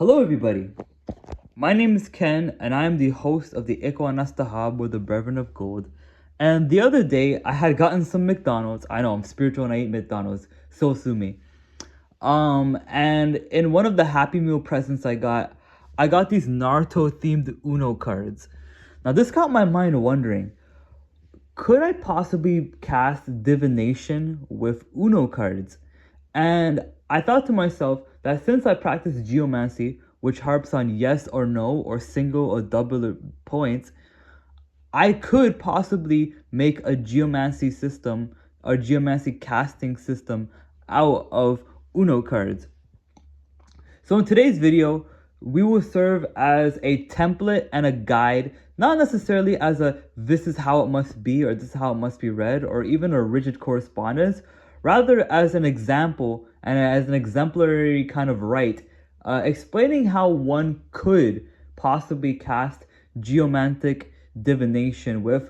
Hello everybody, my name is Ken and I am the host of the Ikhwanastahab with the Brethren of Gold. And the other day I had gotten some McDonald's. I know I'm spiritual and I eat McDonald's, so sue me. And in one of the Happy Meal presents I got these Naruto themed Uno cards. Now this got my mind wondering, could I possibly cast divination with Uno cards? And I thought to myself that since I practice geomancy, which harps on yes or no or single or double points, I could possibly make a geomancy system, a geomancy casting system out of Uno cards. So in today's video, we will serve as a template and a guide, not necessarily as a this is how it must be or this is how it must be read or even a rigid correspondence, rather as an example and as an exemplary kind of rite, explaining how one could possibly cast geomantic divination with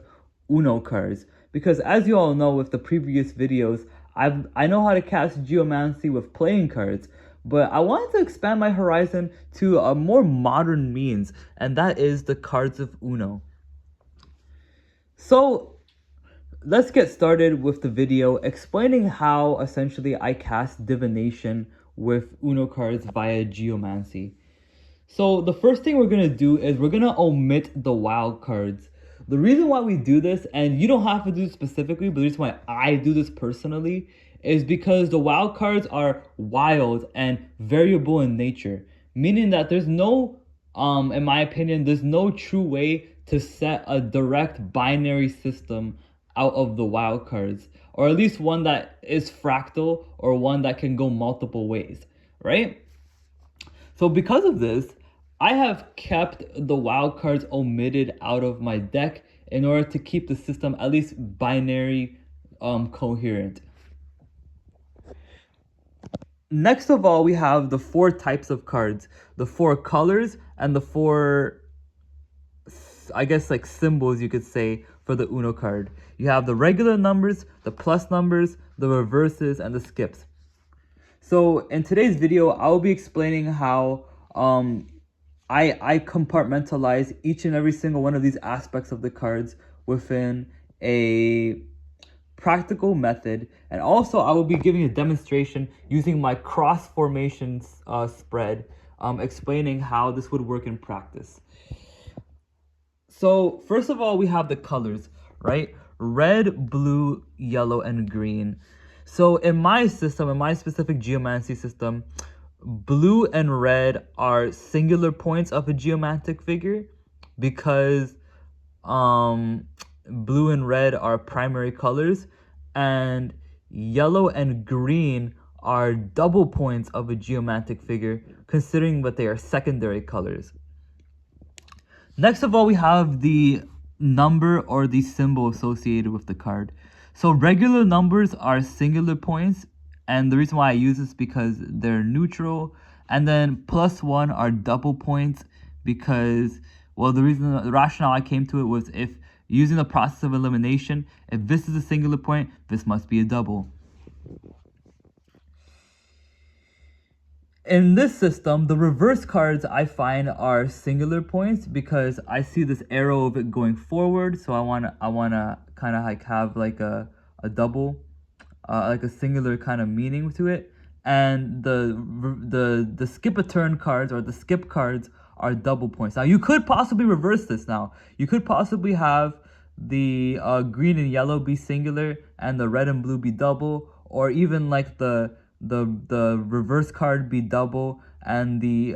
Uno cards. Because as you all know with the previous videos, I know how to cast geomancy with playing cards, but I wanted to expand my horizon to a more modern means, and that is the cards of Uno. So let's get started with the video explaining how essentially I cast divination with Uno cards via geomancy. So the first thing we're going to do is we're going to omit the wild cards. The reason why we do this, and you don't have to do this specifically, but the reason why I do this personally is because the wild cards are wild and variable in nature, meaning that there's no, in my opinion, there's no true way to set a direct binary system out of the wild cards, or at least one that is fractal or one that can go multiple ways, right? So because of this, I have kept the wild cards omitted out of my deck in order to keep the system at least binary coherent. Next of all, we have the 4 types of cards, the 4 colors, and the 4, I guess, like symbols you could say for the Uno card. You have the regular numbers, the plus numbers, the reverses, and the skips. So in today's video, I will be explaining how I compartmentalize each and every single one of these aspects of the cards within a practical method, and also I will be giving a demonstration using my cross formation spread, explaining how this would work in practice. So first of all, we have the colors, right? Red, blue, yellow, and green. So in my system, in my specific geomancy system, blue and red are singular points of a geomantic figure because blue and red are primary colors, and yellow and green are double points of a geomantic figure, considering that they are secondary colors. Next of all, we have the number or the symbol associated with the card. So regular numbers are singular points, and the reason why I use this is because they're neutral. And then +1 are double points because, well, the rationale I came to it was if using the process of elimination, if this is a singular point, this must be a double. In this system, the reverse cards I find are singular points because I see this arrow of it going forward, so I wanna kind of like have like a double, like a singular kind of meaning to it. And the skip a turn cards or the skip cards are double points. Now you could possibly reverse this. Now you could possibly have the green and yellow be singular and the red and blue be double, or even like the reverse card be double and the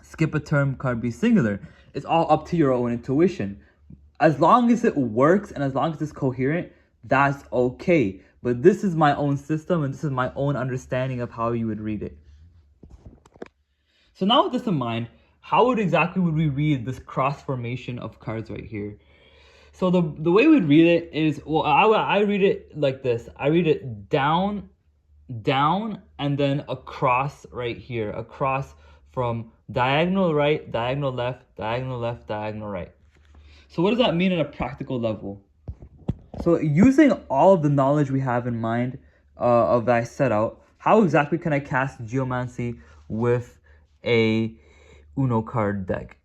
skip a turn card be singular. It's all up to your own intuition. As long as it works and as long as it's coherent, that's okay. But this is my own system and this is my own understanding of how you would read it. So now with this in mind, how exactly would we read this cross formation of cards right here? So the way we'd read it is, well, I read it like this. I read it down, down, and then across right here. Across from diagonal right, diagonal left, diagonal left, diagonal right. So what does that mean on a practical level? So using all of the knowledge we have in mind of that I set out, how exactly can I cast geomancy with a Uno card deck.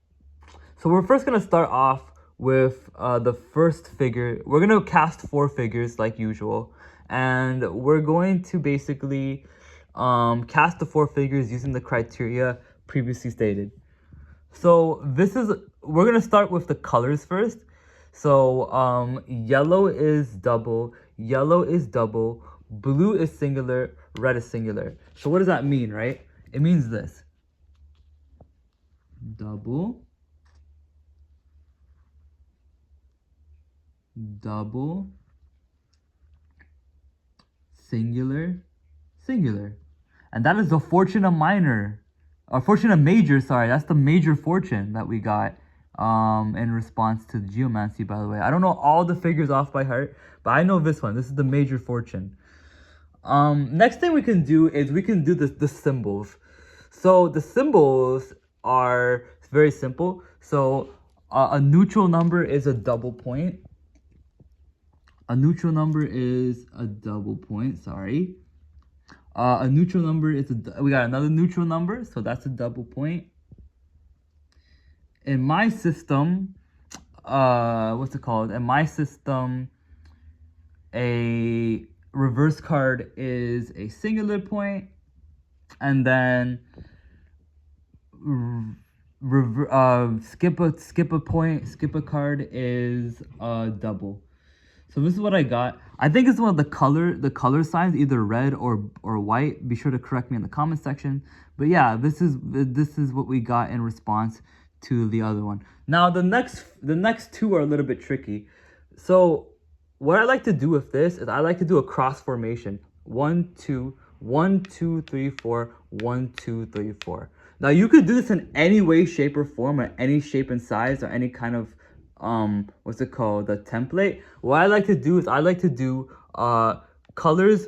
So we're first going to start off with the first figure. We're going to cast 4 figures like usual. And we're going to basically cast the 4 figures using the criteria previously stated. So we're going to start with the colors first. So yellow is double, blue is singular, red is singular. So what does that mean, right? It means this. Double, singular, singular. And that is the Fortuna Minor, or Fortuna Major, sorry. That's the major fortune that we got in response to the geomancy, by the way. I don't know all the figures off by heart, but I know this one. This is the major fortune. Next thing we can do is we can do the symbols. So the symbols are very simple. So a neutral number is a double point. A neutral number is a double point, sorry. A neutral number is we got another neutral number, so that's a double point. In my system, what's it called? In my system, a reverse card is a singular point, and then skip a card is a double. So this is what I got. I think it's one of the color signs, either red or white. Be sure to correct me in the comment section. But yeah, this is what we got in response to the other one. Now the next 2 are a little bit tricky. So what I like to do with this is I like to do a cross formation. 1, 2, 1, 2, 3, 4, 1, 2, 3, 4. Now you could do this in any way, shape, or form, or any shape and size, or any kind of what's it called, the template. What I like to do is I like to do colors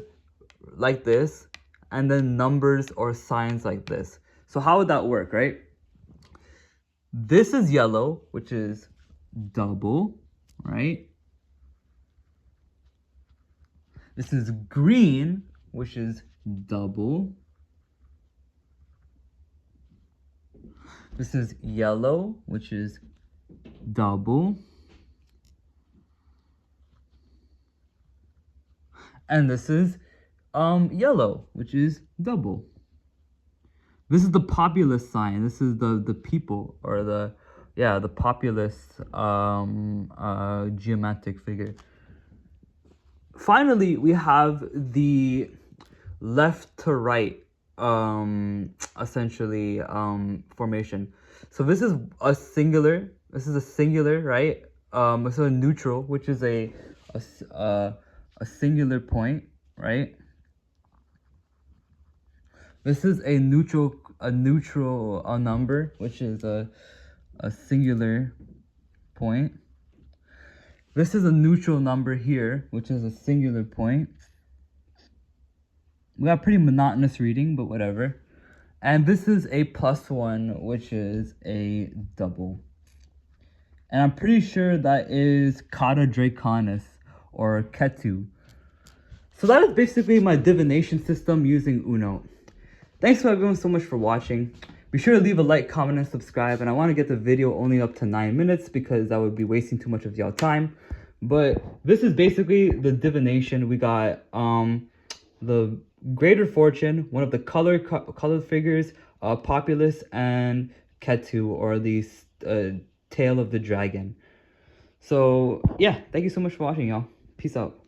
like this, and then numbers or signs like this. So how would that work, right? This is yellow, which is double, right? This is green, which is double. This is yellow, which is double. And this is yellow, which is double. This is the populist sign. This is the people, or the populist geometric figure. Finally, we have the left to right essentially formation. So this is a singular. This is a singular, right? This is a neutral, which is a singular point, right? This is a neutral number, which is a singular point. This is a neutral number here, which is a singular point. We got pretty monotonous reading, but whatever. And this is a +1, which is a double. And I'm pretty sure that is Kata Draconis, or Ketu. So that is basically my divination system using Uno. Thanks for everyone so much for watching. Be sure to leave a like, comment, and subscribe. And I want to get the video only up to 9 minutes because that would be wasting too much of y'all time. But this is basically the divination. We got the Greater Fortune, one of the colored figures, Populus, and Ketu, or the tail of the dragon. So yeah, thank you so much for watching, y'all. Peace out.